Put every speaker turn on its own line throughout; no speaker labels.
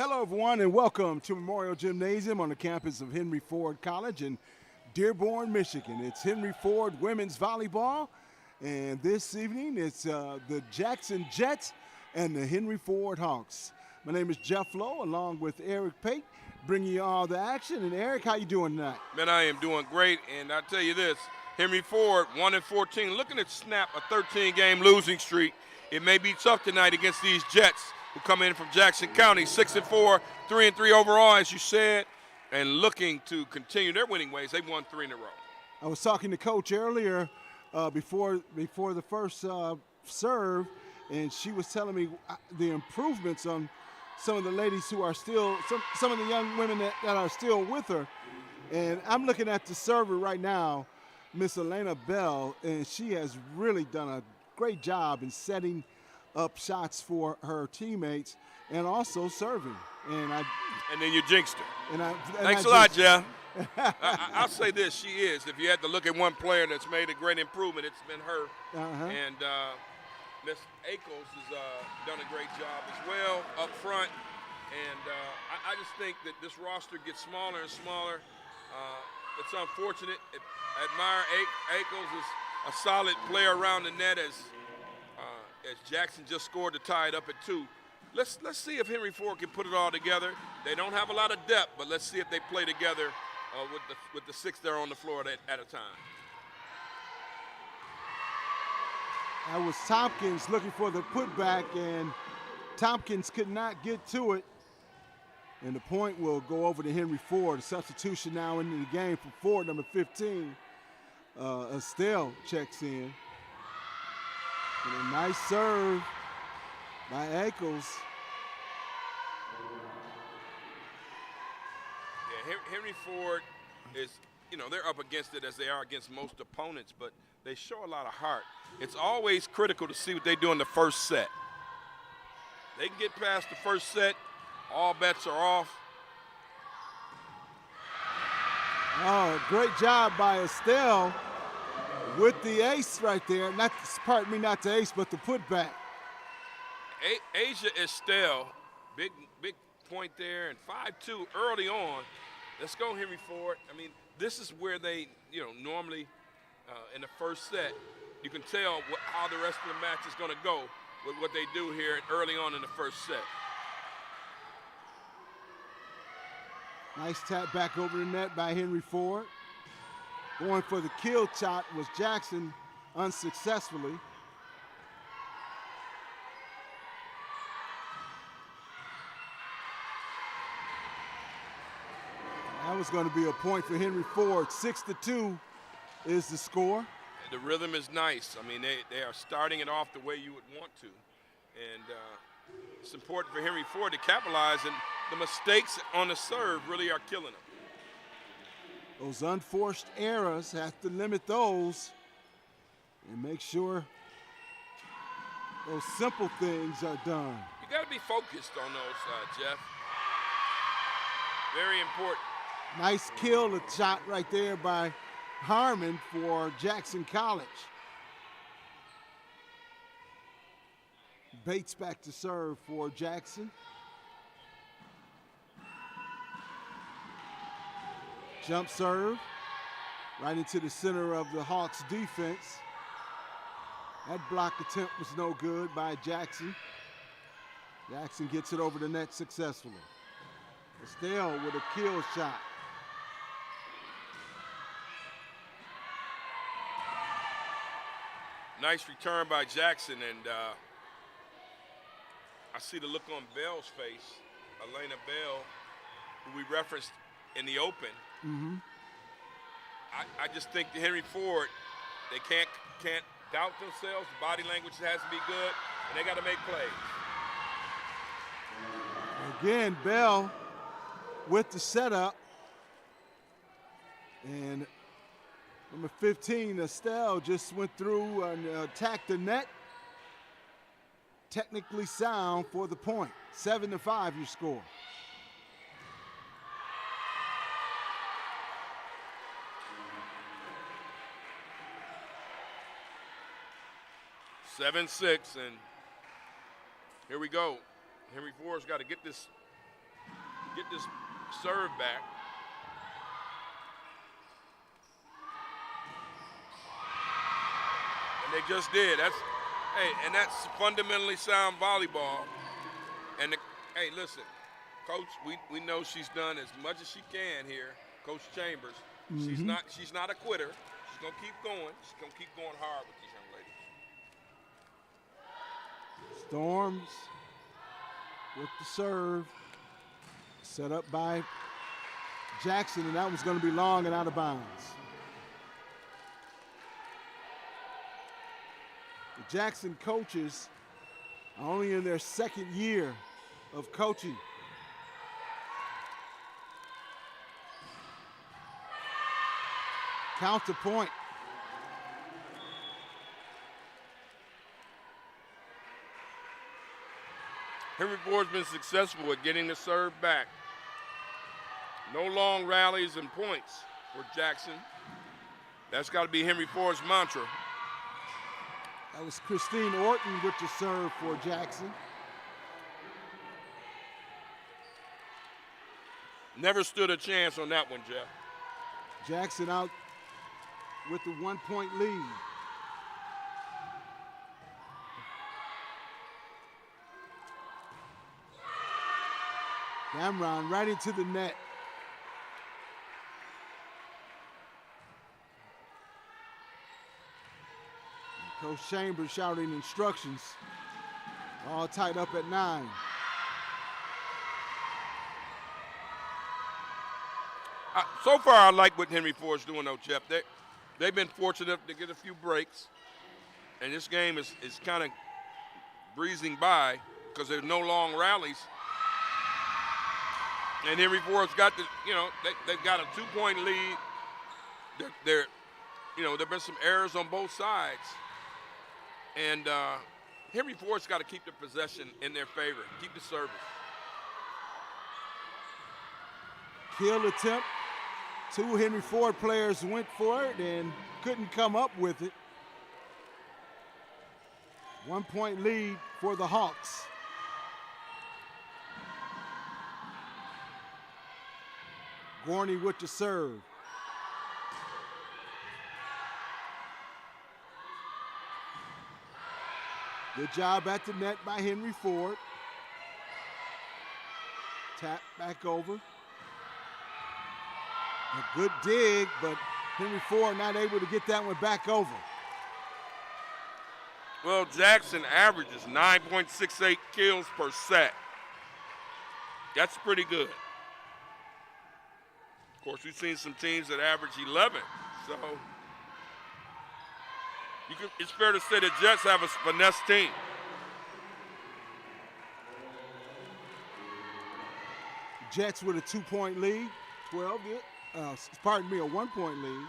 Hello, everyone, and welcome to Memorial Gymnasium on the campus of Henry Ford College in Dearborn, Michigan. It's Henry Ford Women's Volleyball, and this evening it's the Jackson Jets and the Henry Ford Hawks. My name is Jeff Lowe, along with Eric Pate, bringing you all the action. And Eric, how you doing tonight?
Man, I am doing great, and I tell you this, Henry Ford, 1-14, looking to snap a 13-game losing streak. It may be tough tonight against these Jets, who come in from Jackson County, 6-4, 3-3 overall, as you said, and looking to continue their winning ways. They've won 3 in a row.
I was talking to Coach earlier before the first serve, and she was telling me the improvements on some of the ladies who are still, some of the young women that are still with her. And I'm looking at the server right now, Miss Elena Bell, and she has really done a great job in setting up shots for her teammates and also serving. And
then you jinxed her. Thanks a
I
lot, Jeff. I'll say this, she is. If you had to look at one player that's made a great improvement, it's been her. And Miss Ackles has done a great job as well up front. And I just think that this roster gets smaller and smaller. It's unfortunate. I admire Ackles as a solid player around the net as Jackson just scored to tie it up at 2. Let's see if Henry Ford can put it all together. They don't have a lot of depth, but let's see if they play together with the 6 there on the floor at a time.
That was Tompkins looking for the putback, and Tompkins could not get to it. And the point will go over to Henry Ford. A substitution now into the game for Ford, number 15. Estelle checks in. And a nice serve by Ackles.
Yeah, Henry Ford is, they're up against it as they are against most opponents, but they show a lot of heart. It's always critical to see what they do in the first set. They can get past the first set, all bets are off.
Oh, great job by Estelle with the ace right there. Not the ace, but the putback.
Asia Estelle, big point there, and 5-2 early on. Let's go, Henry Ford. I mean, this is where they, normally in the first set, you can tell how the rest of the match is going to go with what they do here early on in the first set.
Nice tap back over the net by Henry Ford. Going for the kill shot was Jackson unsuccessfully. That was going to be a point for Henry Ford. 6-2 is the score.
The rhythm is nice. I mean, they are starting it off the way you would want to. And it's important for Henry Ford to capitalize, and the mistakes on the serve really are killing him.
Those unforced errors, have to limit those and make sure those simple things are done.
You got to be focused on those, Jeff. Very important.
Nice kill shot right there by Harmon for Jackson College. Bates back to serve for Jackson. Jump serve right into the center of the Hawks defense. That block attempt was no good by Jackson. Jackson gets it over the net successfully. Estelle with a kill shot.
Nice return by Jackson, and I see the look on Bell's face, Elena Bell, who we referenced in the open. I just think the Henry Ford, they can't doubt themselves. The body language has to be good, and they got to make plays.
Again, Bell with the setup, and number 15, Estelle, just went through and attacked the net. Technically sound for the point. 7-5 your score.
7-6, and here we go. Henry Ford's got to get this get this serve back. And they just did. And that's fundamentally sound volleyball. And hey, listen, Coach, we know she's done as much as she can here, Coach Chambers.
Mm-hmm.
She's not a quitter. She's gonna keep going. She's gonna keep going hard with these young ladies.
Storms with the serve, set up by Jackson, and that was going to be long and out of bounds. The Jackson coaches are only in their second year of coaching. Count to point.
Henry Ford's been successful at getting the serve back. No long rallies and points for Jackson. That's got to be Henry Ford's mantra.
That was Christine Orton with the serve for Jackson.
Never stood a chance on that one, Jeff.
Jackson out with the 1-point lead. Damron right into the net. And Coach Chambers shouting instructions. All tied up at 9.
So far, I like what Henry Ford's doing, though, Jeff. They've been fortunate to get a few breaks, and this game is kind of breezing by because there's no long rallies. And Henry Ford's got the, they've got a 2-point lead. There've been some errors on both sides, and Henry Ford's got to keep the possession in their favor, keep the service.
Kill attempt. 2 Henry Ford players went for it and couldn't come up with it. 1-point lead for the Hawks. Gorney with the serve. Good job at the net by Henry Ford. Tap back over. A good dig, but Henry Ford not able to get that one back over.
Well, Jackson averages 9.68 kills per set. That's pretty good. Of course, we've seen some teams that average 11, so it's fair to say the Jets have a finesse team.
Jets with a 2-point lead, a 1-point lead,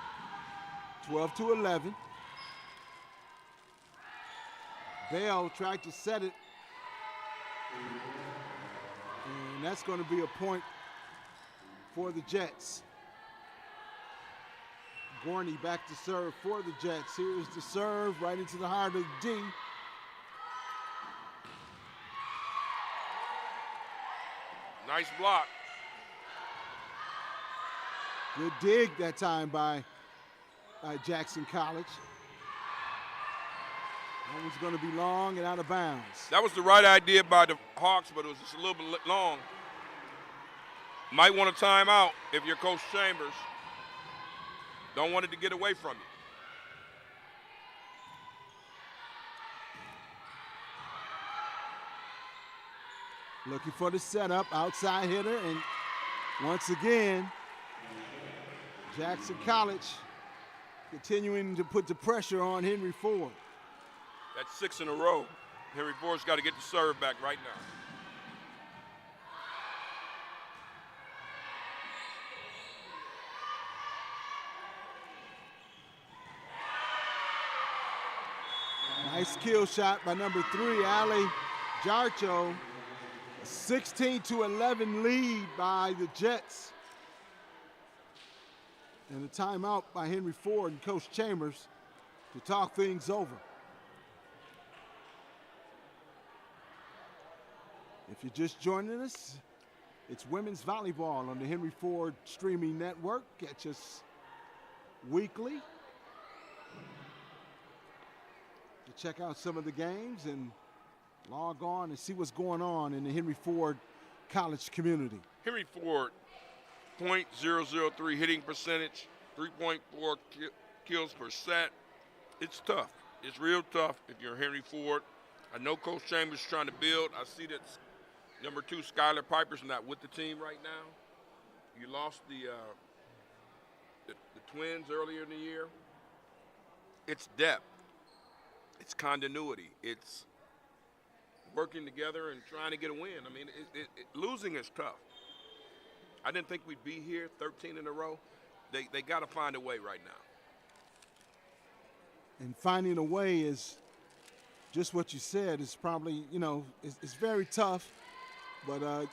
12-11. Bell tried to set it, and that's going to be a point for the Jets. Gorney back to serve for the Jets. Here's the serve right into the heart of D.
Nice block.
Good dig that time by Jackson College. That one's going to be long and out of bounds.
That was the right idea by the Hawks, but it was just a little bit long. Might want a timeout if you're Coach Chambers. Don't want it to get away from
you. Looking for the setup, outside hitter, and once again, Jackson College continuing to put the pressure on Henry Ford.
That's 6 in a row. Henry Ford's got to get the serve back right
now. Nice kill shot by number 3, Ali Jarcho. A 16-11 lead by the Jets. And a timeout by Henry Ford and Coach Chambers to talk things over. If you're just joining us, It's women's volleyball on the Henry Ford streaming network. Catch us weekly to check out some of the games and log on and see what's going on in the Henry Ford college community.
Henry Ford, .003 hitting percentage, 3.4 kills per set. It's tough. It's real tough if you're Henry Ford. I know Coach Chambers is trying to build. I see that number 2, Skylar Piper's not with the team right now. You lost the twins earlier in the year. It's depth. It's continuity. It's working together and trying to get a win. I mean, losing is tough. I didn't think we'd be here 13 in a row. They got to find a way right now.
And finding a way is just what you said. It's probably, it's very tough, but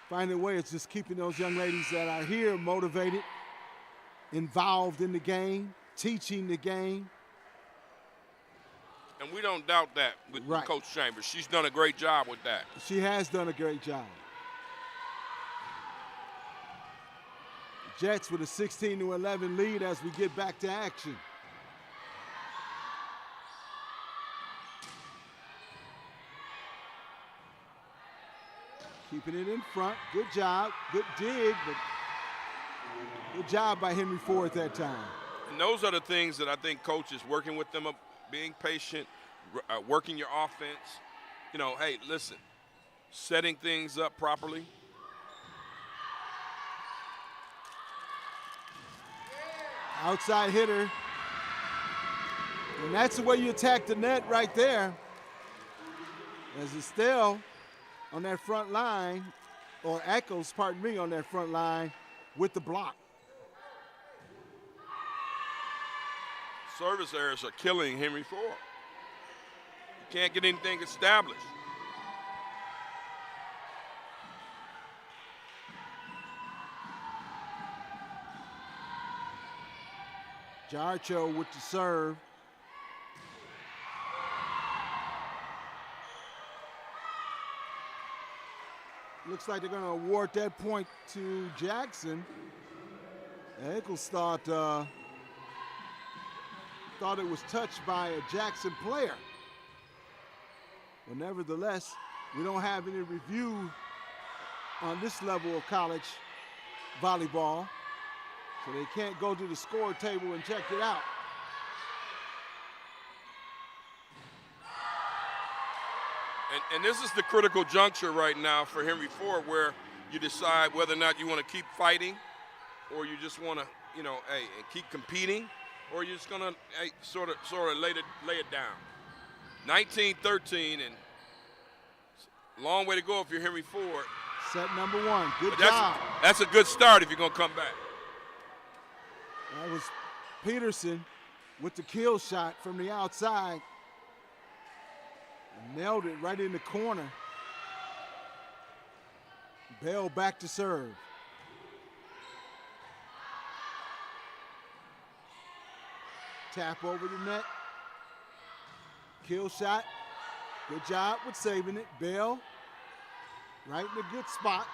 finding a way is just keeping those young ladies that are here motivated, involved in the game, teaching the game.
And we don't doubt that with Coach Chambers. She's done a great job with that.
She has done a great job. Jets with a 16-11 lead as we get back to action. Keeping it in front. Good job. Good dig, but good job by Henry Ford that time.
And those are the things that I think Coach is working with them, being patient, working your offense. Hey, listen, setting things up properly.
Outside hitter. And that's the way you attack the net right there. As Estelle on that front line, or Echoes, pardon me, on that front line with the block.
Service errors are killing Henry Ford. You can't get anything established.
Jarcho with the serve. Looks like they're going to award that point to Jackson. Eccles thought it was touched by a Jackson player. But nevertheless, we don't have any review on this level of college volleyball. So they can't go to the score table and check it out.
And this is the critical juncture right now for Henry Ford, where you decide whether or not you want to keep fighting, or you just want to, keep competing, or you're just gonna sort of lay it down. 19-13, and long way to go if you're Henry Ford.
Set number 1. Good job.
That's a good start if you're gonna come back.
That was Peterson with the kill shot from the outside. Nailed it right in the corner. Bell back to serve. Tap over the net. Kill shot. Good job with saving it. Bell right in a good spot.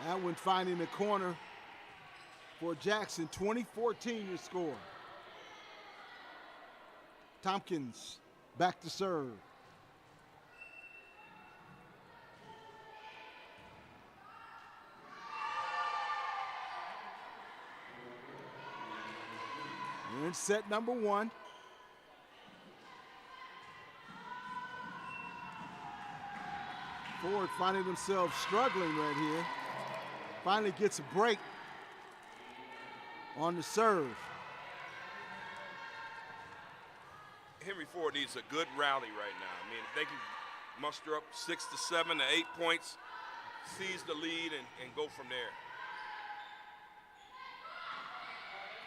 That one finding the corner for Jackson. 20-14 your score. Tompkins back to serve. And set number 1. Ford finding themselves struggling right here. Finally gets a break on the serve.
Henry Ford needs a good rally right now. I mean, if they can muster up 6 to 7 to 8 points, seize the lead and go from there.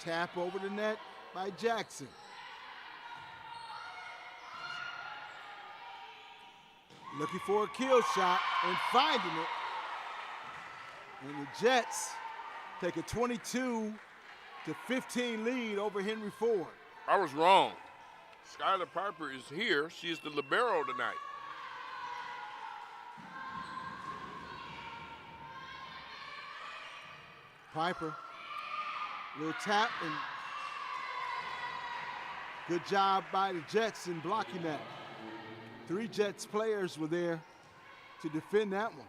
Tap over the net by Jackson. Looking for a kill shot and finding it. And the Jets take a 22-14 to 15 lead over Henry Ford.
I was wrong. Skylar Piper is here. She is the libero tonight.
Piper, little tap, and good job by the Jets in blocking that. 3 Jets players were there to defend that one.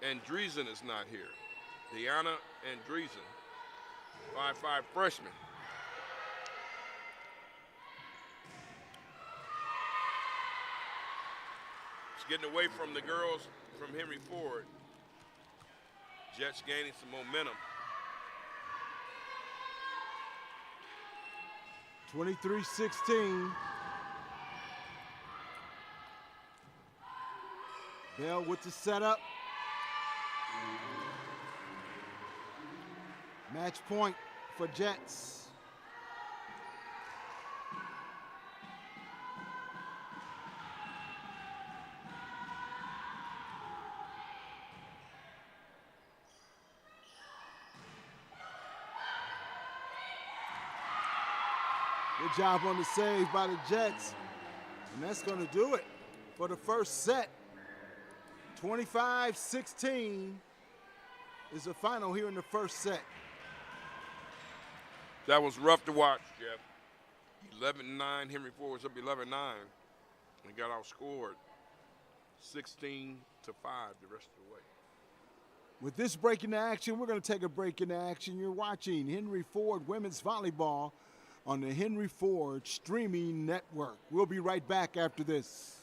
And Dreesen is not here. Deanna and Dreesen, 5'5" freshman. It's getting away from the girls from Henry Ford. Jets gaining some momentum.
23-16. Bell with the setup. Match point for Jets. Good job on the save by the Jets. And that's going to do it for the first set. 25-16 is the final here in the first set.
That was rough to watch, Jeff. 11-9, Henry Ford was up 11-9 and got outscored 16-5 the rest of the way.
With this break into action, we're going to take a break into action. You're watching Henry Ford Women's Volleyball on the Henry Ford Streaming Network. We'll be right back after this.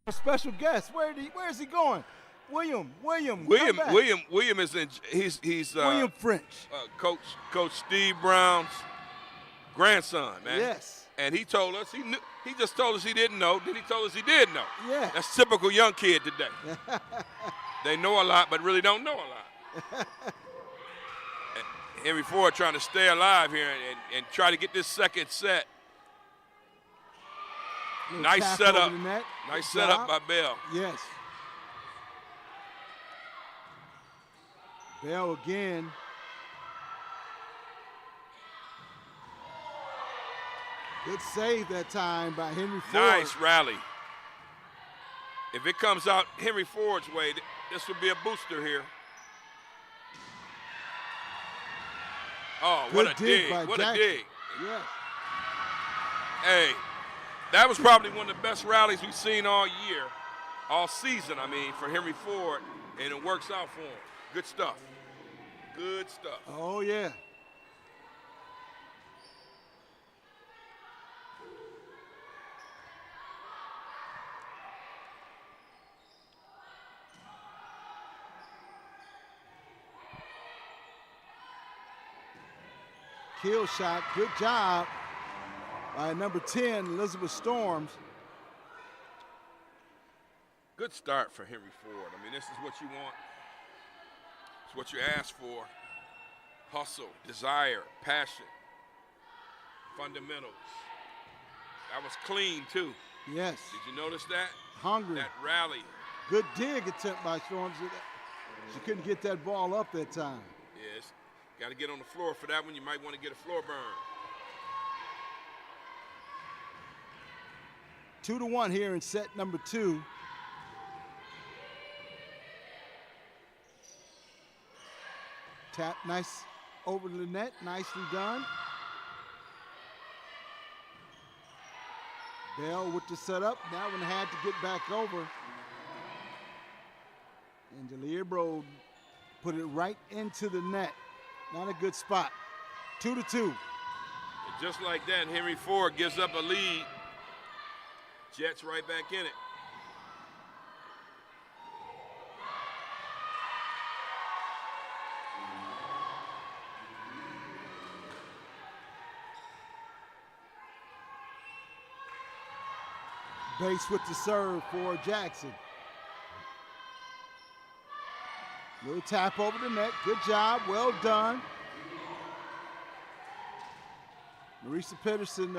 A special guest. Where is he going? William
is in. He's
William French.
Coach Steve Brown's grandson, man.
Yes.
And he told us he knew. He just told us he didn't know. Then he told us he did know.
Yeah.
That's typical young kid today. They know a lot, but really don't know a lot. Henry Ford trying to stay alive here and try to get this second set. Nice
tap
setup.
over the net.
Nice
Good
setup
job.
by Bell.
Yes. Bell again. Good save that time by Henry Ford.
Nice rally. If it comes out Henry Ford's way, this would be a booster here. Oh,
Good
what a
dig
dig.
by
What
Jackson.
a dig.
Yes.
Hey, that was probably one of the best rallies we've seen all year, all season, I mean, for Henry Ford, and it works out for him. Good stuff. Good stuff.
Oh, yeah. Kill shot. Good job by number 10, Elizabeth Storms.
Good start for Henry Ford. I mean, this is what you want. It's what you ask for. Hustle, desire, passion, fundamentals. That was clean, too.
Yes.
Did you notice that?
Hungry.
That rally.
Good dig attempt by Storms. She couldn't get that ball up that time.
Yes. Got to get on the floor for that one. You might want to get a floor burn.
2-1 here in set number 2. Tap, nice over the net, nicely done. Bell with the setup. That one had to get back over. And Delibero put it right into the net. Not a good spot. 2-2.
And just like that, Henry Ford gives up a lead. Jets right back in it.
Base with the serve for Jackson. Little tap over the net. Good job. Well done. Marisa Pedersen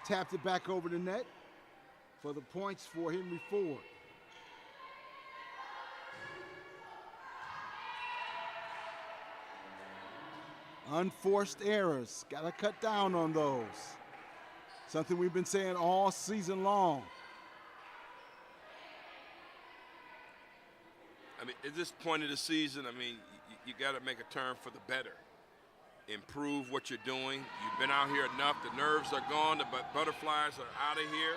tapped it back over the net for the points for Henry Ford. Unforced errors. Got to cut down on those. Something we've been saying all season long.
I mean, at this point of the season, I mean, you got to make a turn for the better. Improve what you're doing. You've been out here enough. The nerves are gone. The butterflies are out of here.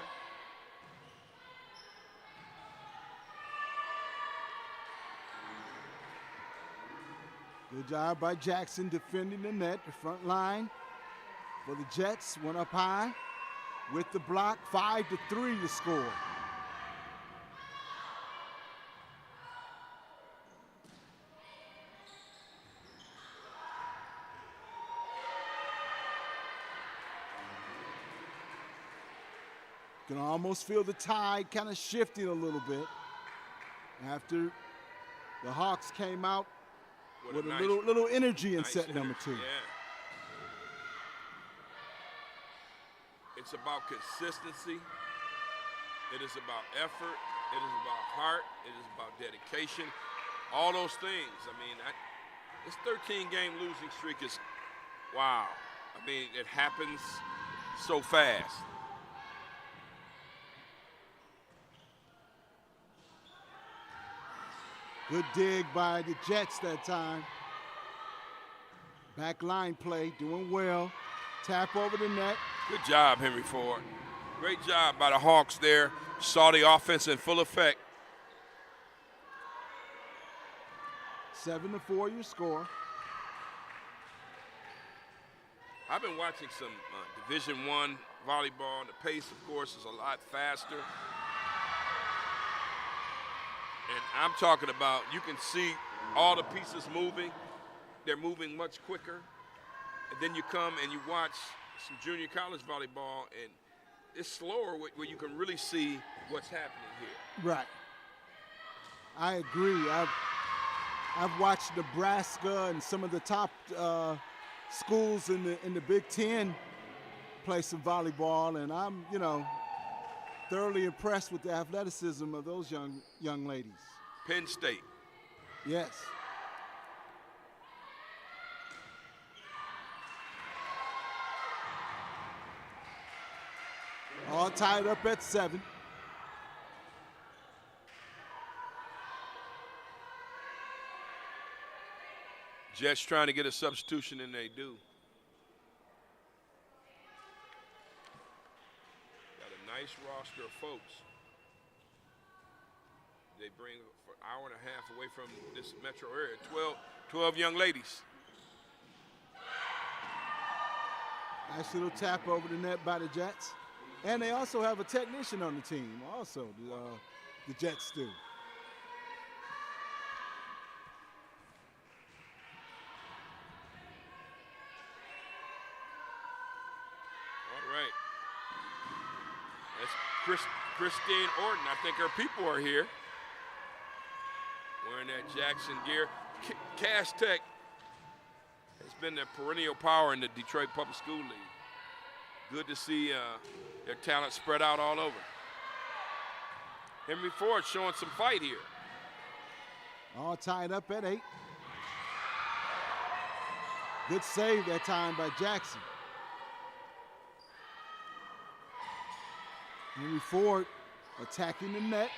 Good job by Jackson defending the net, the front line for the Jets. Went up high with the block, 5-3 to score. Can almost feel the tide kind of shifting a little bit after the Hawks came out with a
nice,
little energy in
nice
set number 2.
Yeah. It's about consistency. It is about effort. It is about heart. It is about dedication. All those things. I mean, this 13-game losing streak is, wow. I mean, it happens so fast.
Good dig by the Jets that time. Back line play, doing well. Tap over the net.
Good job, Henry Ford. Great job by the Hawks there. Saw the offense in full effect.
7-4 your score.
I've been watching some Division I volleyball, and the pace, of course, is a lot faster. And I'm talking about, you can see all the pieces moving. They're moving much quicker. And then you come and you watch some junior college volleyball, and it's slower where you can really see what's happening here.
Right. I agree. I've watched Nebraska and some of the top schools in the Big Ten play some volleyball, and I'm, thoroughly impressed with the athleticism of those young ladies.
Penn State.
Yes. All tied up at 7.
Jets trying to get a substitution, and they do. Got a nice roster of folks. They bring for an hour and a half away from this metro area. 12 young ladies.
Nice little tap over the net by the Jets. And they also have a technician on the team, also, the Jets do.
All right. That's Christine Orton. I think her people are here. Wearing that Jackson gear. Cass Tech has been the perennial power in the Detroit Public School League. Good to see their talent spread out all over. Henry Ford showing some fight here.
All tied up at 8. Good save that time by Jackson. Henry Ford attacking the net.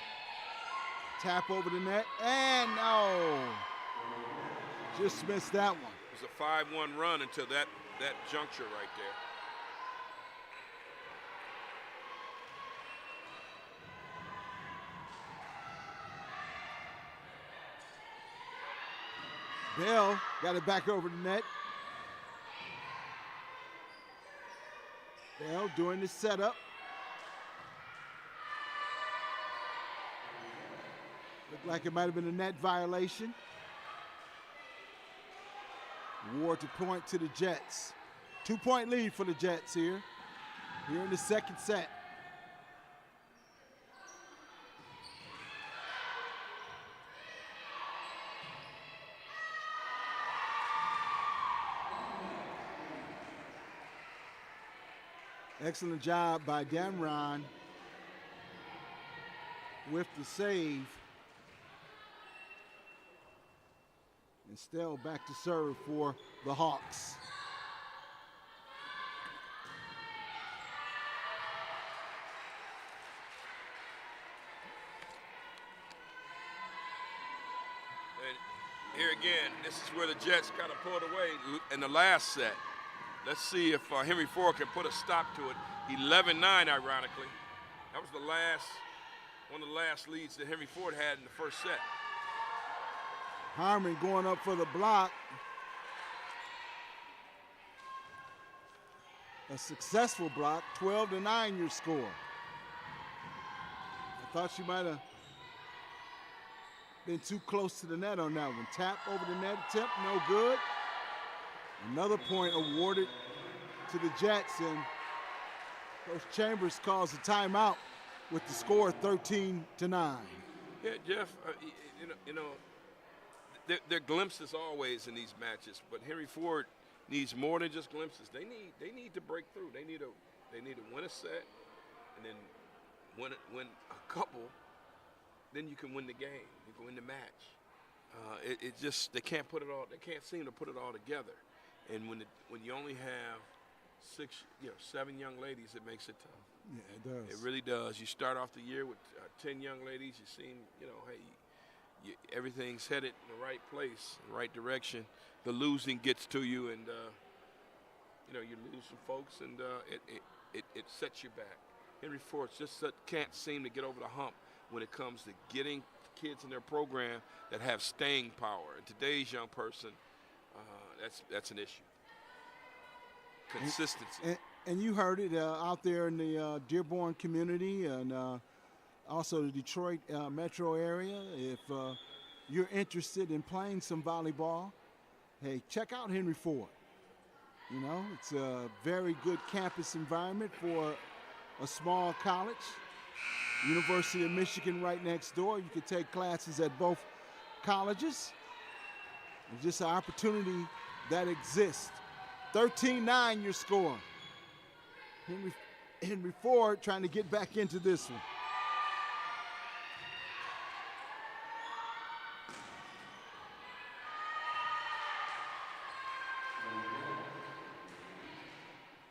Tap over the net, and no. Just missed that one.
It was a 5-1 run until that juncture right
there. Bell got it back over the net. Bell doing the setup. Looked like it might have been a net violation. Ward to point to the Jets. 2-point lead for the Jets here in the second set. Excellent job by Damron with the save. And still back to serve for the Hawks.
And here again, this is where the Jets kind of pulled away in the last set. Let's see if Henry Ford can put a stop to it. 11-9, ironically. That was one of the last leads that Henry Ford had in the first set.
Harmon going up for the block. A successful block, 12-9 your score. I thought she might have been too close to the net on that one. Tap over the net attempt, no good. Another point awarded to the Jets, and Coach Chambers calls a timeout with the score 13-9.
Yeah, Jeff, there are glimpses always in these matches, but Henry Ford needs more than just glimpses. They need to break through. They need to win a set, and then win a couple. Then you can win the game. You can win the match. It just they can't put it all. They can't seem to put it all together. And when you only have 7 young ladies, it makes it tough.
Yeah, it does.
It really does. You start off the year with 10 young ladies. You seem, hey. Everything's headed in the right place, the right direction. The losing gets to you, and you lose some folks, and it sets you back. Henry Ford just can't seem to get over the hump when it comes to getting kids in their program that have staying power. And today's young person, that's an issue. Consistency.
And you heard it out there in the Dearborn community, and also the Detroit metro area. If you're interested in playing some volleyball, hey, check out Henry Ford. It's a very good campus environment for a small college. University of Michigan right next door. You can take classes at both colleges. It's just an opportunity that exists. 13-9 your score. Henry Ford trying to get back into this one.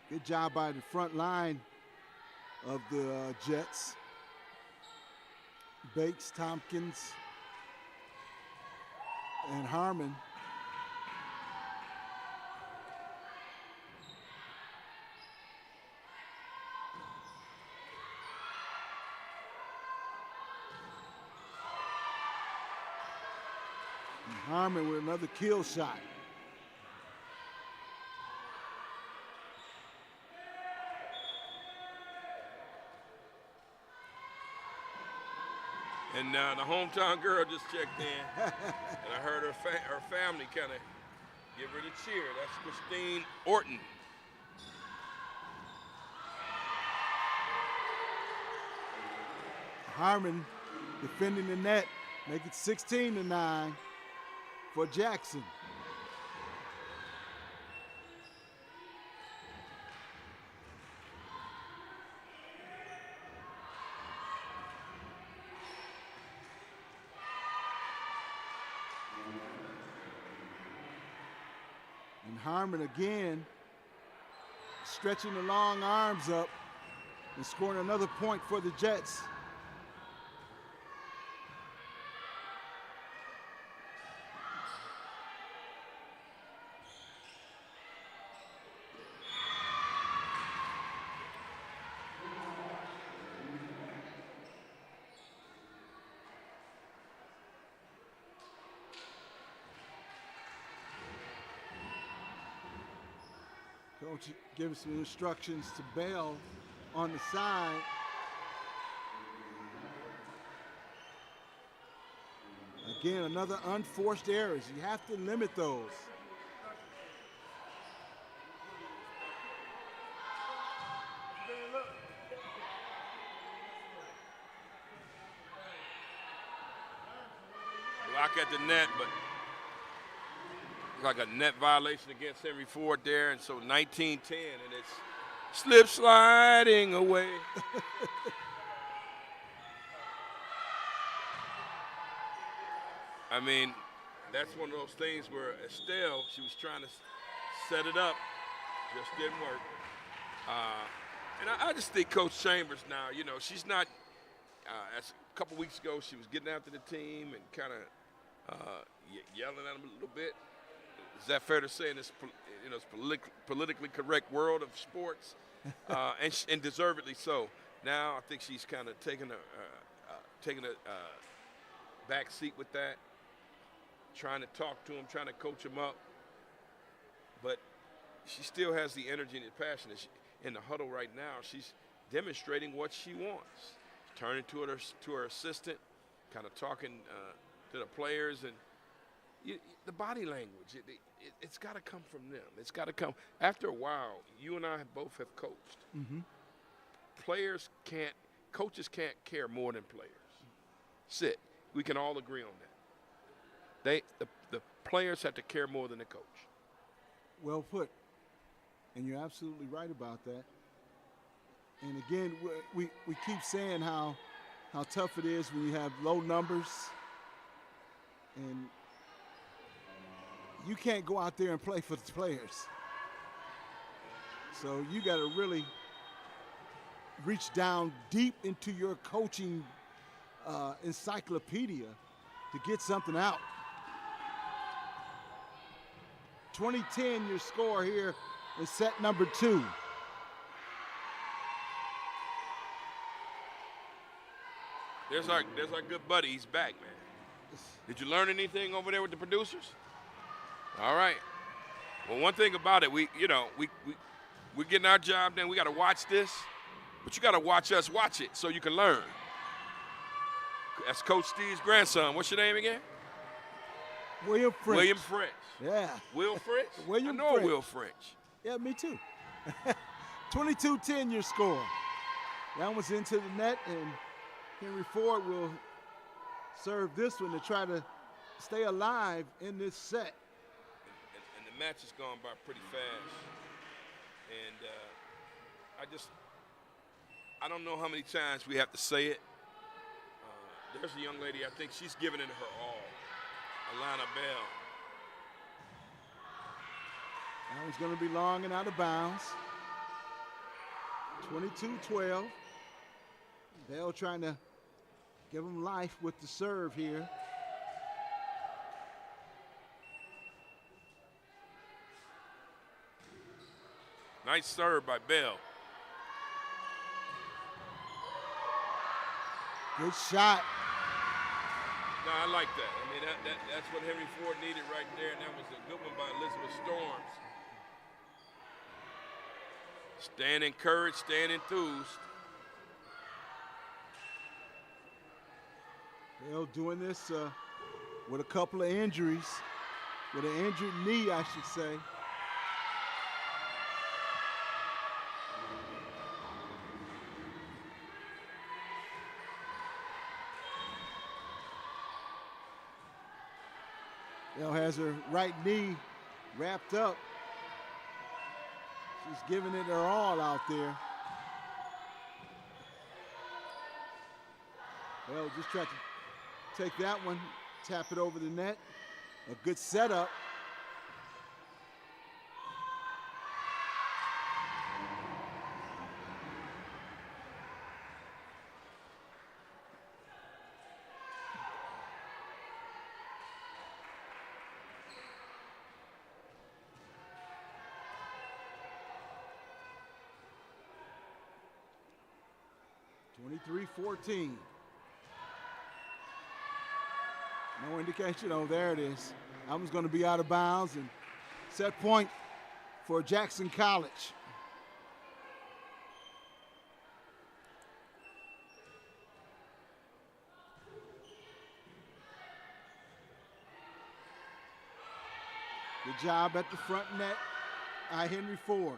Good job by the front line of the Jets. Bakes, Tompkins, and Harmon. And Harmon with another kill shot.
And the hometown girl just checked in, and I heard her family kind of give her the cheer. That's Christine Orton.
Harmon defending the net, make it 16-9 for Jackson. And Harmon again stretching the long arms up and scoring another point for the Jets. Coach gives some instructions to Bell on the side. Again, another unforced errors. You have to limit those.
Block at the net, but like a net violation against Henry Ford there, and so 19-10, and it's slip sliding away. I mean, that's one of those things where Estelle, she was trying to set it up, just didn't work. And I just think Coach Chambers now, you know, she's not, as a couple weeks ago, she was getting after the team and kind of yelling at them a little bit. Is that fair to say in this, you know, politically correct world of sports, and deservedly so? Now I think she's kind of taking a back seat with that, trying to talk to him, trying to coach him up. But she still has the energy and the passion. In the huddle right now, she's demonstrating what she wants. Turning to her assistant, kind of talking to the players, and the body language, it's got to come from them. It's got to come. After a while, you and I both have coached.
Mm-hmm.
Coaches can't care more than players. We can all agree on that. The players have to care more than the coach.
Well put. And you're absolutely right about that. And again, we keep saying how tough it is when you have low numbers, and you can't go out there and play for the players. So you got to really reach down deep into your coaching encyclopedia to get something out. 20-10 your score here in set number 2.
There's our good buddy. He's back, man. Did you learn anything over there with the producers? All right. Well, one thing about it, we're getting our job done. We got to watch this, but you got to watch us watch it so you can learn. That's Coach Steve's grandson. What's your name again?
William French.
William French.
Yeah.
Will French?
William
I know
French.
Will French.
Yeah, me too. 22-10 your score. That one's into the net, and Henry Ford will serve this one to try to stay alive in this set.
And the match has gone by pretty fast. And I don't know how many times we have to say it. There's a young lady, I think she's giving it her all. Alana Bell.
That one's going to be long and out of bounds. 22-12. Bell trying to give him life with the serve here.
Nice serve by Bell.
Good shot.
No, I like that. I mean, that's what Henry Ford needed right there, and that was a good one by Elizabeth Storms. Staying encouraged, staying enthused.
Bell doing this with a couple of injuries, with an injured knee, I should say. Bell has her right knee wrapped up. She's giving it her all out there. Bell just tried to take that one, tap it over the net. A good setup. .23-14. No indication. Oh, there it is. That one's going to be out of bounds and set point for Jackson College. Good job at the front net by Henry Ford.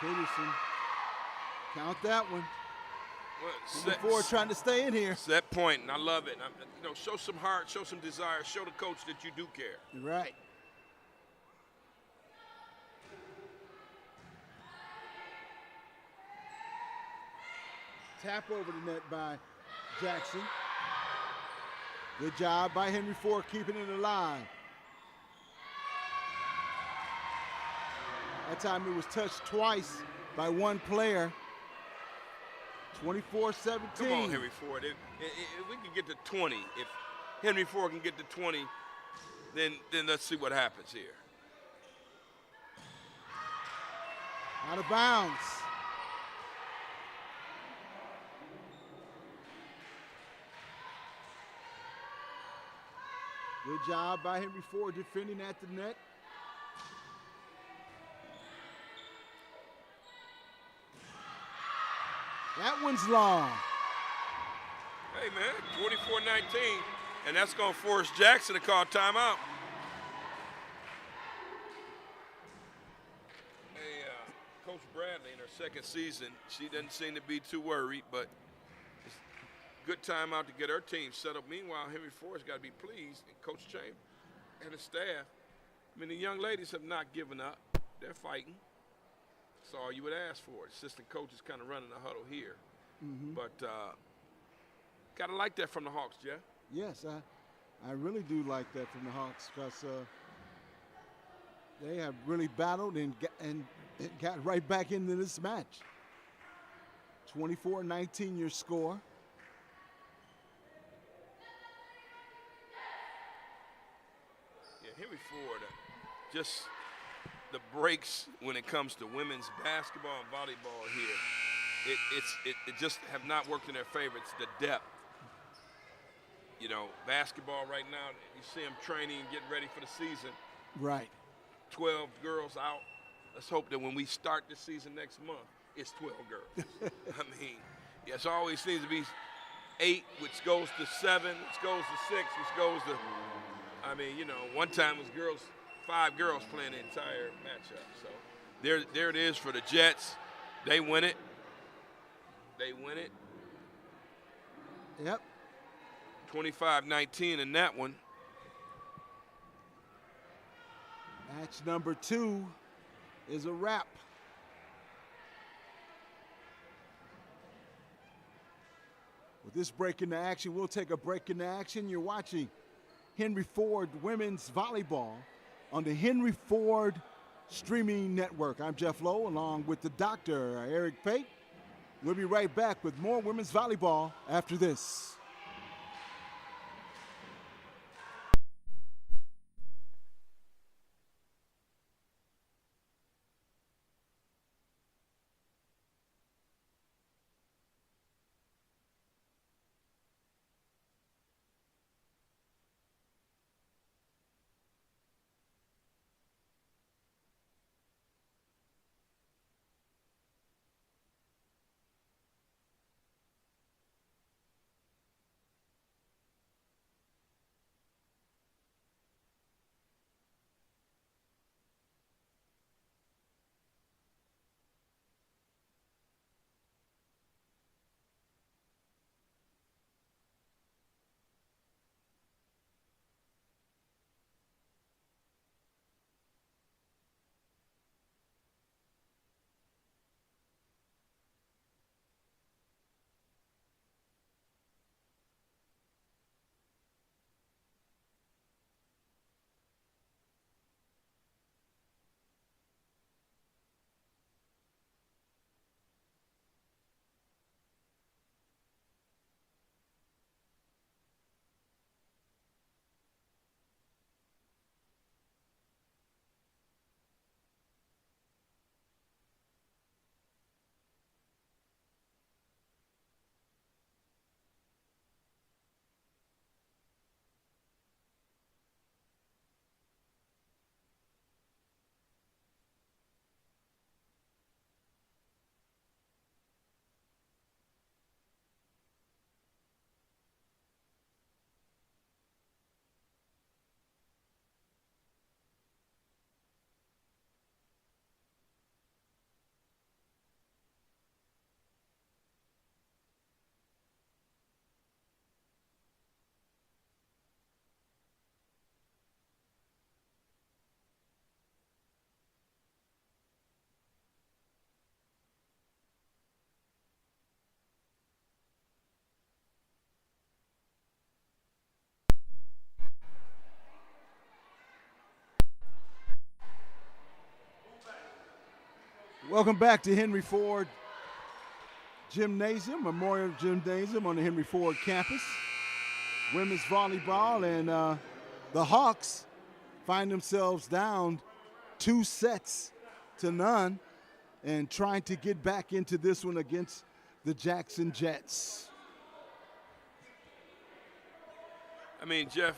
Peterson, count that one. Ford trying to stay in here.
Set point, and I love it. Show some heart, show some desire, show the coach that you do care.
You're right. Tap over the net by Jackson. Good job by Henry Ford keeping it alive. That time it was touched twice by one player. 24-17.
Come on, Henry Ford. If we can get to 20, if Henry Ford can get to 20, then let's see what happens here.
Out of bounds. Good job by Henry Ford defending at the net. That one's long.
Hey, man, 24-19, and that's going to force Jackson to call timeout. Hey, Coach Bradley in her second season, she doesn't seem to be too worried, but it's a good timeout to get her team set up. Meanwhile, Henry Ford's got to be pleased, and Coach Chamber and his staff. I mean, the young ladies have not given up. They're fighting. That's all you would ask for. Assistant coach is kind of running the huddle here. Mm-hmm. But got to like that from the Hawks, Jeff.
Yes, I really do like that from the Hawks because they have really battled and got right back into this match. 24-19 your score.
Yeah, Henry Ford, just the breaks when it comes to women's basketball and volleyball here, it just have not worked in their favor. It's the depth. Basketball right now, you see them training and getting ready for the season.
Right.
12 girls out. Let's hope that when we start the season next month, it's 12 girls. I mean, it always seems to be 8, which goes to 7, which goes to 6, which goes to, one time it was girls 5 girls playing the entire matchup. So there it is for the Jets. They win it. They win it.
Yep.
25-19 in that one.
Match number 2 is a wrap. With this break into action, we'll take a break into action. You're watching Henry Ford Women's Volleyball on the Henry Ford Streaming Network. I'm Jeff Lowe, along with the doctor, Eric Pate. We'll be right back with more women's volleyball after this. Welcome back to Henry Ford Gymnasium, Memorial Gymnasium on the Henry Ford campus. Women's volleyball, and the Hawks find themselves down 2-0 and trying to get back into this one against the Jackson Jets.
I mean, Jeff,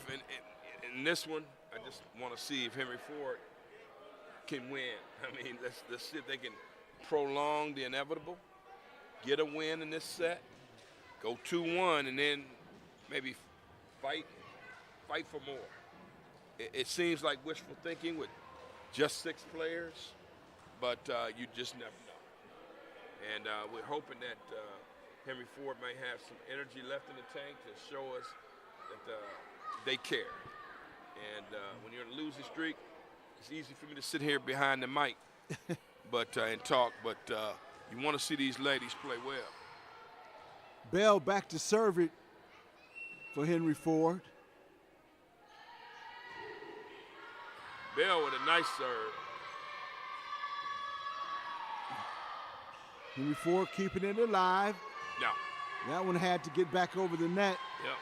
in this one, I just want to see if Henry Ford can win. I mean, let's see if they can prolong the inevitable, get a win in this set, go 2-1, and then maybe fight for more. It seems like wishful thinking with just 6 players, but you just never know. And we're hoping that Henry Ford may have some energy left in the tank to show us that they care. And when you're in a losing streak, it's easy for me to sit here behind the mic and talk, but you want to see these ladies play well.
Bell back to serve it for Henry Ford.
Bell with a nice serve.
Henry Ford keeping it alive.
No.
That one had to get back over the net.
Yep.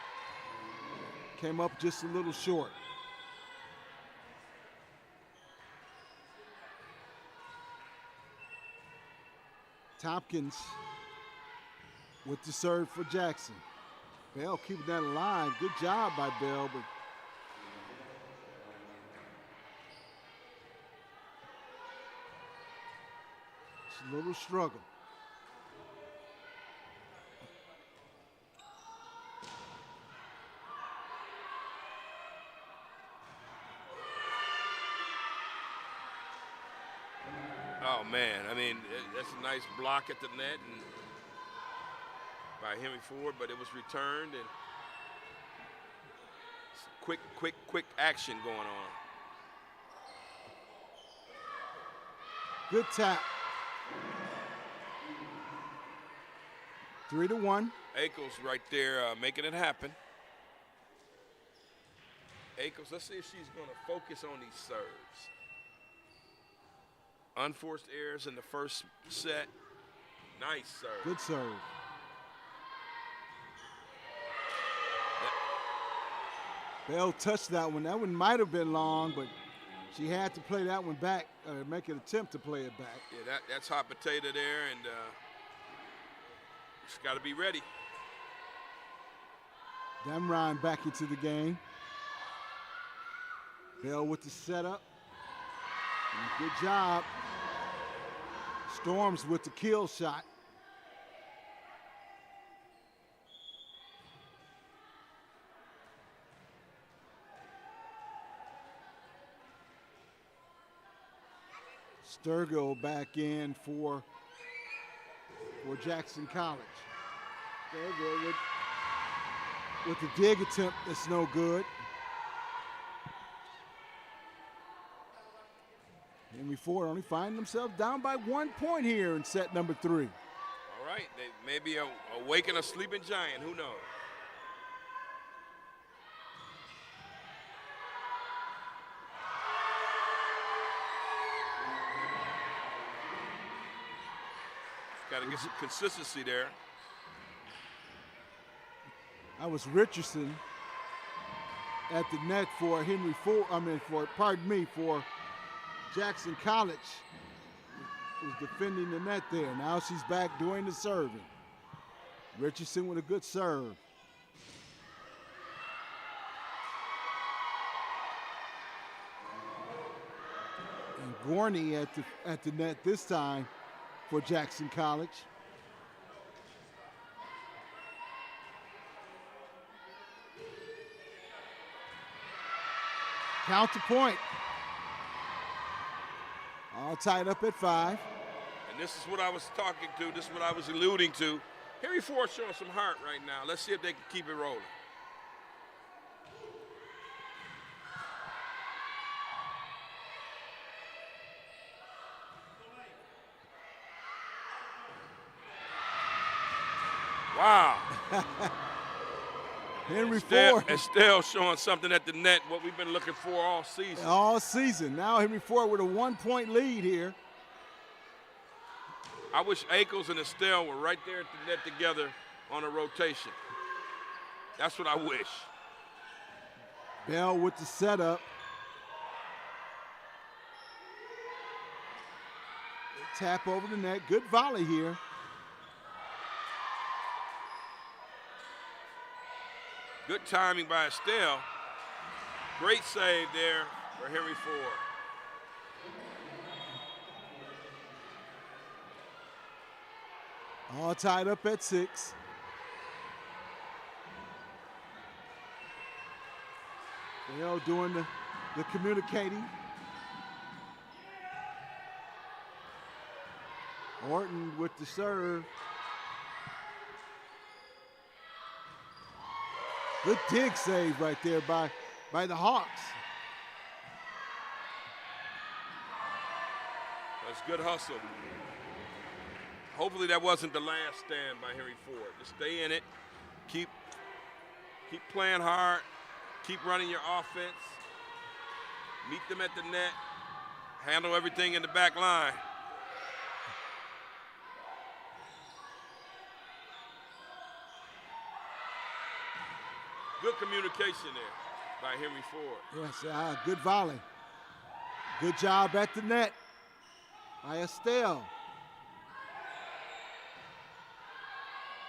Came up just a little short. Tompkins with the serve for Jackson. Bell keeping that alive. Good job by Bell, but it's a little struggle.
Oh, man. I mean, that's a nice block at the net and by Henry Ford, but it was returned. And quick action going on.
Good tap. 3-1.
Ackles right there making it happen. Ackles, let's see if she's going to focus on these serves. Unforced errors in the first set. Nice serve.
Good serve. Bell touched that one. That one might have been long, but she had to play that one back, make an attempt to play it back.
Yeah, that's hot potato there, and just got to be ready.
Damron back into the game. Bell with the setup. And good job. Storms with the kill shot. Sturgill back in for Jackson College. Sturgill with the dig attempt that's no good. Henry Ford only finding themselves down by 1 point here in set number 3.
All right, they maybe awaken a sleeping giant, who knows? Got to get some consistency there.
That was Richardson at the net for Henry Ford. For Jackson College. Was defending the net there. Now she's back doing the serving. Richardson with a good serve. And Gorney at the net this time for Jackson College. Count the point. All tied up at 5.
And this is what I was talking to. This is what I was alluding to. Henry Ford showing some heart right now. Let's see if they can keep it rolling. Wow.
Henry Ford.
Estelle showing something at the net, what we've been looking for all season.
All season. Now Henry Ford with a 1 point lead here.
I wish Ackles and Estelle were right there at the net together on a rotation. That's what I wish.
Bell with the setup. Tap over the net. Good volley here.
Good timing by Estelle. Great save there for Henry Ford.
All tied up at 6. Bell doing the communicating. Orton with the serve. Good dig save right there by the Hawks.
That's good hustle. Hopefully that wasn't the last stand by Henry Ford. Just stay in it. Keep playing hard. Keep running your offense. Meet them at the net. Handle everything in the back line. Good communication there by Henry Ford.
Yes, good volley. Good job at the net by Estelle.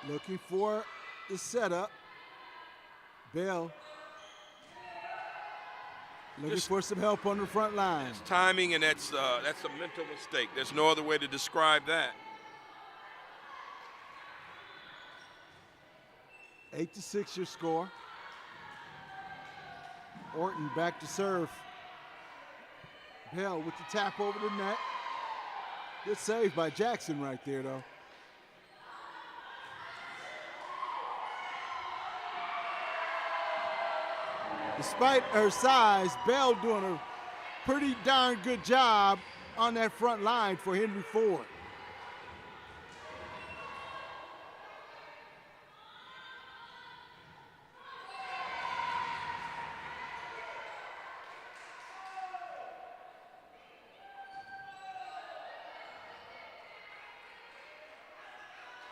Looking for the setup. Bell looking for some help on the front line.
It's timing, and that's a mental mistake. There's no other way to describe that.
8-6 your score. Orton back to serve. Bell with the tap over the net. Good save by Jackson right there, though. Despite her size, Bell doing a pretty darn good job on that front line for Henry Ford.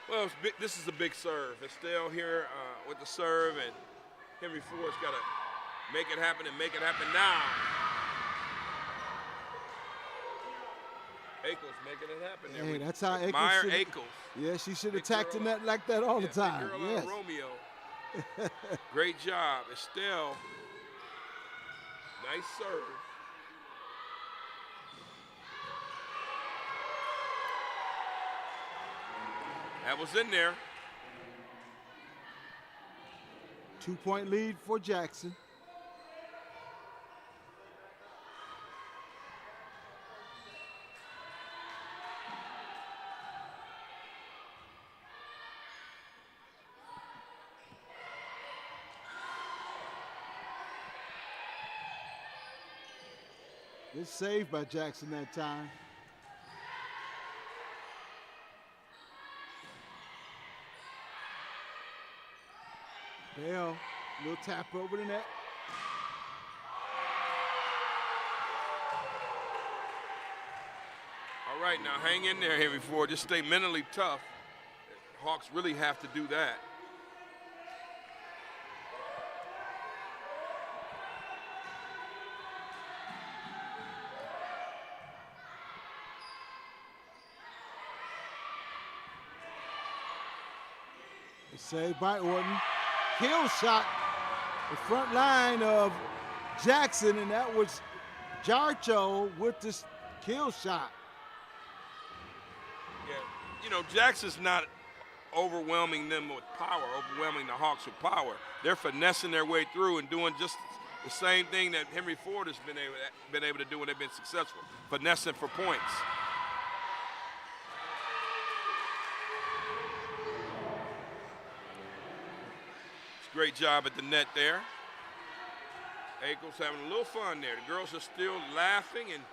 Well, this is a big serve. Estelle here with the serve, and Henry Ford's got to make it happen and make it happen now. Ackles making it happen there.
Hey, that's how Ackles
Meyer
should.
Ackles.
Yeah, she should attack the net like that all the time.
Big girl
Yes.
Romeo. Great job, Estelle. Nice serve. That was in there.
2-point lead for Jackson. Good save by Jackson that time. Bell, little tap over the net.
All right, now hang in there, Henry Ford. Just stay mentally tough. Hawks really have to do that.
Saved by Orton. Kill shot. The front line of Jackson, and that was Jarcho with this kill shot.
Yeah, you know, Jackson's not overwhelming them with power, overwhelming the Hawks with power. They're finessing their way through and doing just the same thing that Henry Ford has been able to do when they've been successful, finessing for points. Great job at the net there. Ackles having a little fun there. The girls are still laughing and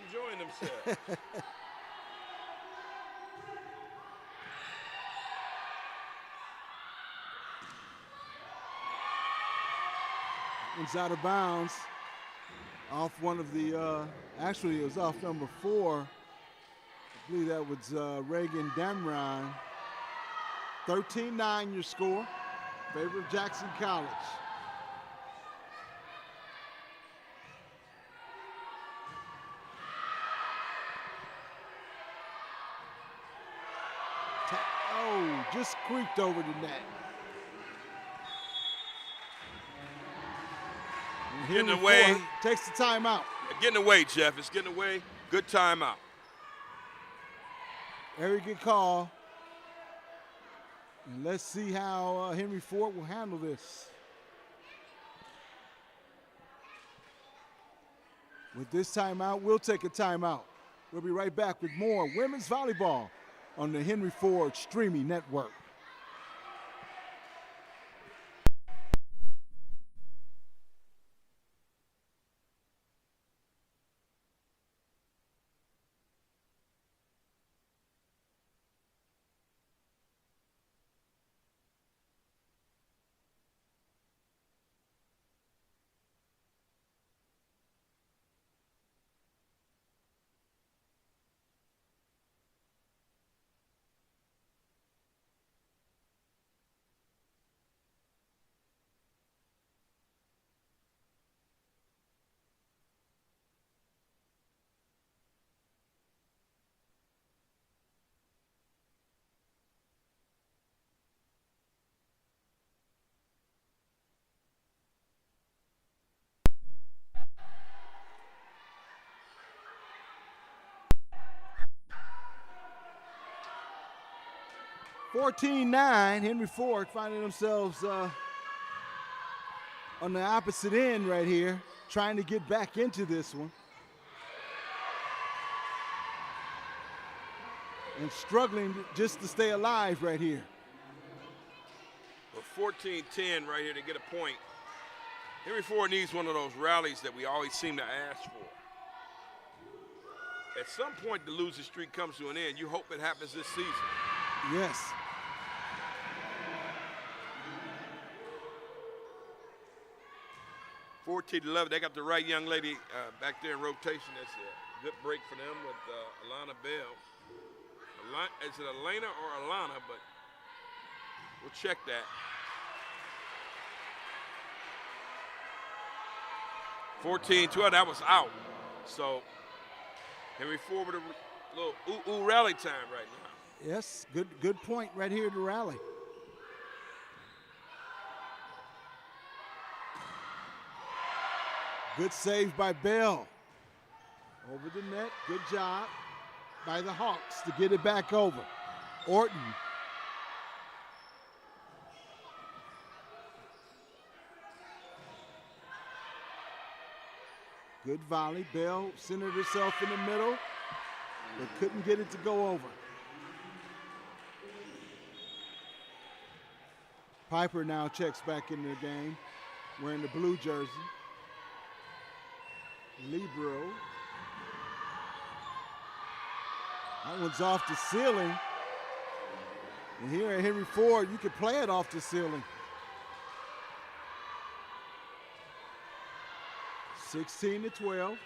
enjoying themselves.
Inside of bounds. Off one of the, actually it was off number 4. I believe that was Reagan Damron. 13-9 your score. Favor of Jackson College. Oh, just creeped over the net.
Getting away.
Takes the timeout.
Getting away, Jeff. It's getting away. Good timeout.
Very good call. And let's see how Henry Ford will handle this. With this timeout, we'll take a timeout. We'll be right back with more women's volleyball on the Henry Ford streaming network. (14-9), Henry Ford finding themselves on the opposite end right here, trying to get back into this one. and struggling just to stay alive right here.
Well, 14-10 right here to get a point. Henry Ford needs one of those rallies that we always seem to ask for. At some point, the losing streak comes to an end. You hope it happens this season.
Yes.
(14-11). They got the right young lady back there in rotation. That's a good break for them with Alana Bell. Is it Elena or Alana? But we'll check that. 14-12. That was out. So Henry Ford with a little ooh rally time right now.
Yes, good point right here to rally. Good save by Bell. Over the net, good job by the Hawks to get it back over. Orton. Good volley. Bell centered herself in the middle, but couldn't get it to go over. Piper now checks back into the game, wearing the blue jersey. Libero. That one's off the ceiling. And here at Henry Ford, you can play it off the ceiling. 16-12.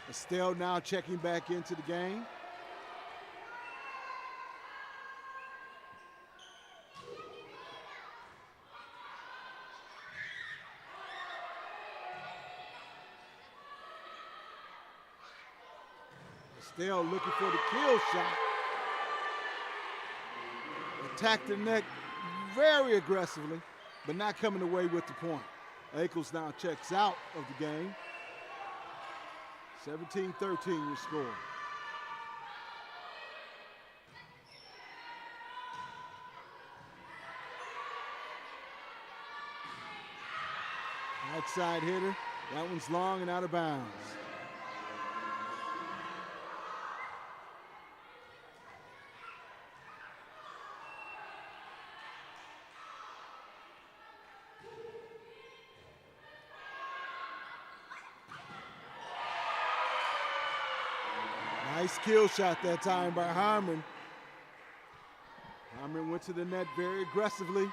Estelle now checking back into the game. Estelle looking for the kill shot. Attacked the net very aggressively, but not coming away with the point. Ackles now checks out of the game. 17-13 your score. Outside hitter. That one's long and out of bounds. Nice kill shot that time by Harmon. Harmon went to the net very aggressively and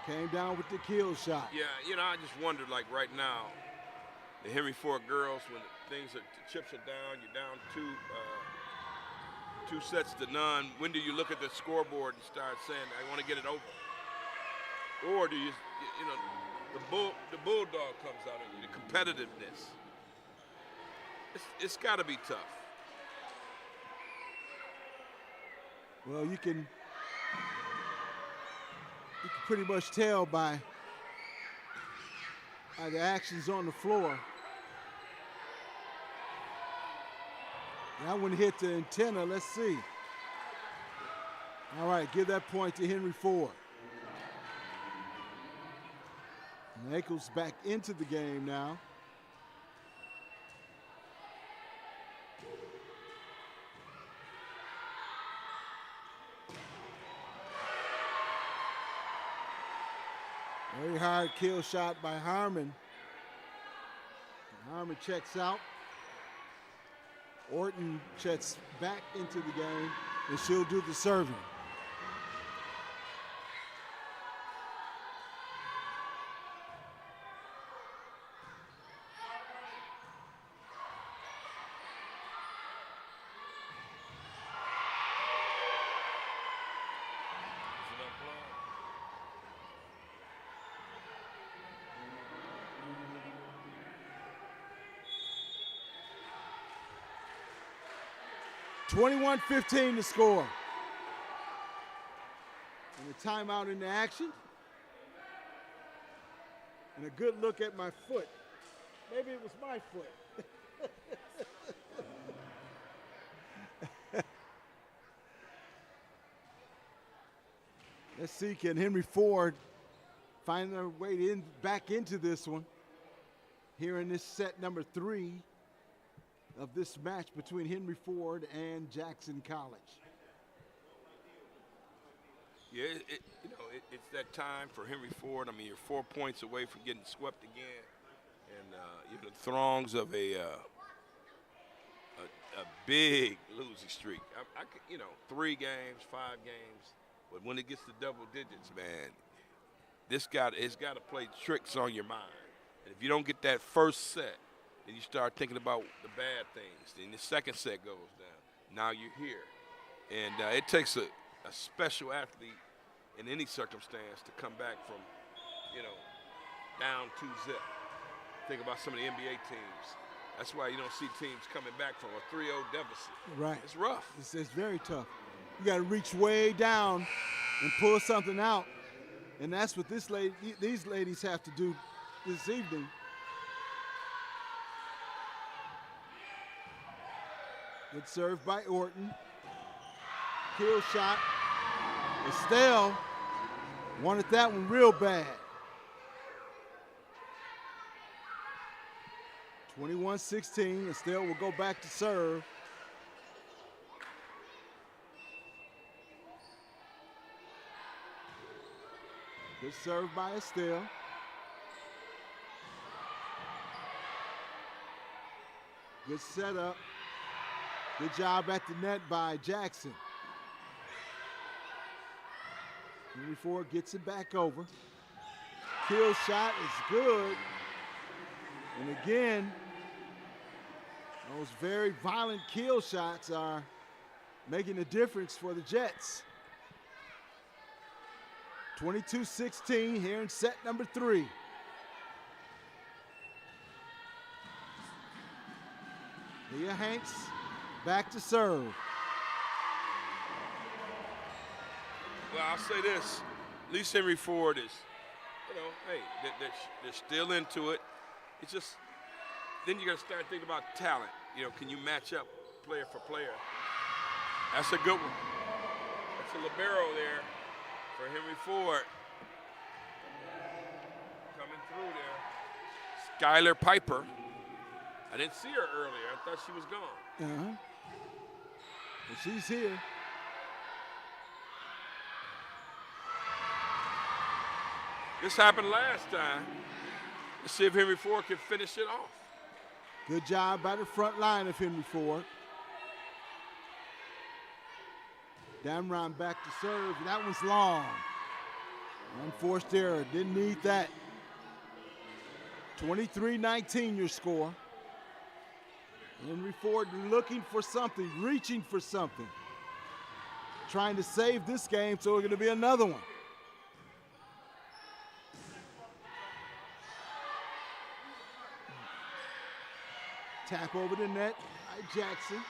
came down with the kill shot.
Yeah, you know, I just wondered, like right now, the Henry Ford girls, when the chips are down, you're down two sets to none. When do you look at the scoreboard and start saying, I want to get it over? Or do you know, the bulldog comes out in you, the competitiveness. It's got to be tough.
Well, you can pretty much tell by the actions on the floor. That one hit the antenna. Let's see. All right, give that point to Henry Ford. And Ackles back into the game now. Very hard kill shot by Harmon. Harmon checks out. Orton checks back into the game, and she'll do the serving. (21-15) to score. And a timeout in the action. And a good look at my foot. Maybe it was my foot. Let's see, can Henry Ford finding their way back into this one here in this set number 3 of this match between Henry Ford and Jackson College.
Yeah, it's that time for Henry Ford. I mean, you're 4 points away from getting swept again, and the throngs of a big losing streak. I 3 games, 5 games, but when it gets to double digits, man, it's got to play tricks on your mind. And if you don't get that first set, then you start thinking about the bad things. Then the second set goes down. Now you're here, and it takes a special athlete in any circumstance to come back from, down 2-0. Think about some of the NBA teams. That's why you don't see teams coming back from a 3-0 deficit.
Right.
It's rough.
It's very tough. You got to reach way down and pull something out, and that's what these ladies have to do this evening. Good serve by Orton. Kill shot. Estelle wanted that one real bad. 21-16. Estelle will go back to serve. Good serve by Estelle. Good setup. Good job at the net by Jackson. Henry Ford gets it back over. Kill shot is good. And again, those very violent kill shots are making a difference for the Jets. 22-16 here in set number 3. Leah Hanks back to serve.
Well, I'll say this. At least Henry Ford is, hey, they're still into it. It's just, then you got to start thinking about talent. Can you match up player for player? That's a good one. That's a libero there for Henry Ford. Coming through there. Skylar Piper. I didn't see her earlier. I thought she was gone.
But she's here.
This happened last time. Let's see if Henry Ford can finish it off.
Good job by the front line of Henry Ford. Damron back to serve. That one's long. Unforced error. Didn't need that. 23-19 your score. Henry Ford looking for something, reaching for something. Trying to save this game, so it's going to be another one. Tap over the net by Jackson.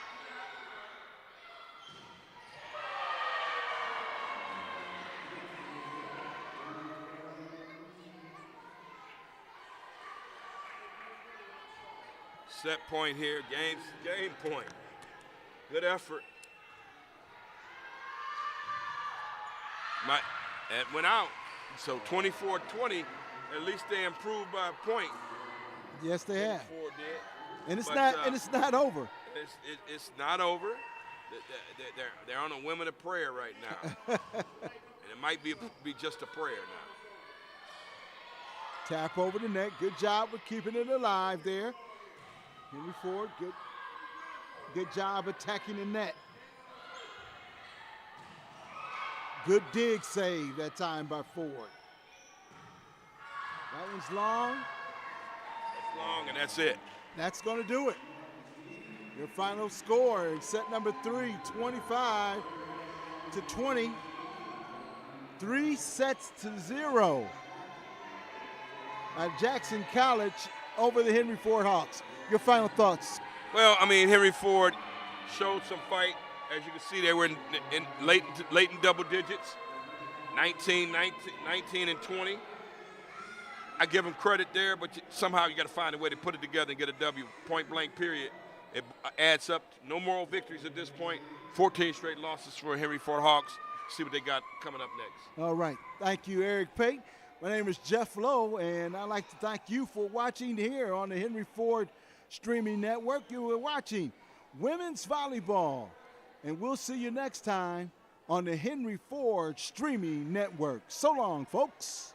Set point here, game point. Good effort. That went out. So 24-20, at least they improved by a point.
Yes, they have.
Ford did.
And it's not over.
It's not over. They're on a women of prayer right now. And it might be just a prayer now.
Tap over the net. Good job with keeping it alive there. Henry Ford, good job attacking the net. Good dig save that time by Ford. That one's long.
That's long, and that's it.
That's going to do it. Your final score in set number 3, 25-20. 3 sets to 0 by Jackson College over the Henry Ford Hawks. Your final thoughts?
Well, I mean, Henry Ford showed some fight. As you can see, they were in late in double digits, 19 and 20. I give them credit there, but somehow you got to find a way to put it together and get a W, point blank period. It adds up. No moral victories at this point. 14 straight losses for Henry Ford Hawks. See what they got coming up next.
All right. Thank you, Eric Pate. My name is Jeff Lowe, and I'd like to thank you for watching here on the Henry Ford Streaming Network. You were watching Women's Volleyball, and we'll see you next time on the Henry Ford Streaming Network. So long, folks.